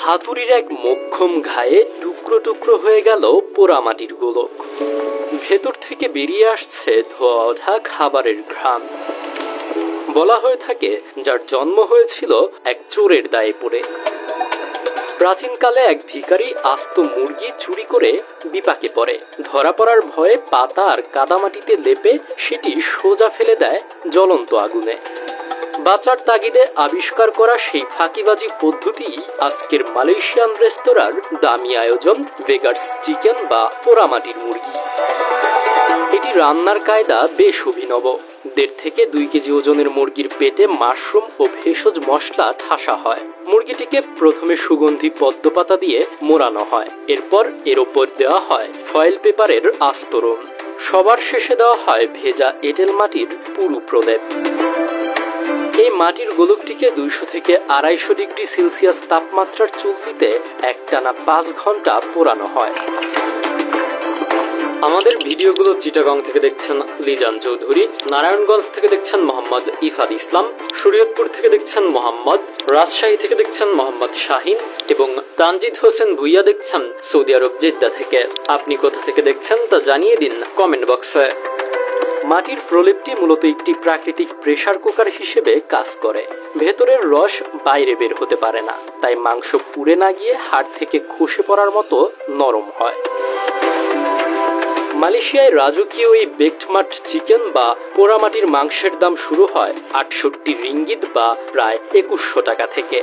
হাতুড়ির এক মোক্ষম ঘায়ে টুকরো টুকরো হয়ে গেল পোড়ামাটির গোলক। ভেতর থেকে বেরিয়ে আসছে ধোয়া ওঠা খাবারের ঘ্রাণ। বলা হয়ে থাকে যার জন্ম হয়েছিল এক চোরের দায়ে পড়ে। প্রাচীনকালে এক ভিখারি আস্ত মুরগি চুরি করে বিপাকে পড়ে। ধরা পড়ার ভয়ে পাতা আর কাদামাটিতে লেপে সেটি সোজা ফেলে দেয় জ্বলন্ত আগুনে। বাঁচার তাগিদে আবিষ্কার করা সেই ফাঁকিবাজি পদ্ধতি আজকের মালয়েশিয়ান রেস্তোরাঁর দামি আয়োজন বেগার্স চিকেন বা পোড়ামাটির মুরগি। এটি রান্নার কায়দা বেশ অভিনব। 1.5 থেকে 2 কেজি ওজনের মুরগির পেটে মাশরুম ও ভেষজ মশলা ঠাসা হয়। মুরগিটিকে প্রথমে সুগন্ধি পদ্মপাতা দিয়ে মোড়ানো হয়, এরপর এর ওপর দেওয়া হয় ফয়েল পেপারের আস্তরণ। সবার শেষে দেওয়া হয় ভেজা এঁটেল মাটির পুরু প্রলেপ। এই মাটির গোলকটিকে 200 থেকে 250 ডিগ্রি সেলসিয়াস তাপমাত্রার চুল্লিতে একটানা 5 ঘন্টা পোড়ানো হয়। আমাদের ভিডিওগুলো চিটাগং থেকে দেখছেন লিজান চৌধুরী, নারায়ণগঞ্জ থেকে দেখছেন মোহাম্মদ ইফাদ ইসলাম, শরীয়তপুর থেকে দেখছেন মোহাম্মদ, রাজশাহী থেকে দেখছেন মোহাম্মদ শাহিন এবং তানজিদ হোসেন ভুইয়া দেখছেন সৌদি আরব জেদ্দা থেকে। আপনি কোথা থেকে দেখছেন তা জানিয়ে দিন কমেন্ট বক্সে। মাটির প্রলেপটি মূলত একটি প্রাকৃতিক প্রেসার কুকার হিসেবে কাজ করে। ভেতরের রস বাইরে বের হতে পারে না, তাই মাংস পুড়ে না গিয়ে হাড় থেকে খসে পড়ার মতো নরম হয়। মালয়েশিয়ায় রাজকীয় এই বেকড মাট চিকেন বা পোড়ামাটির মাংসের দাম শুরু হয় 68 রিঙ্গিত বা প্রায় 2100 টাকা থেকে।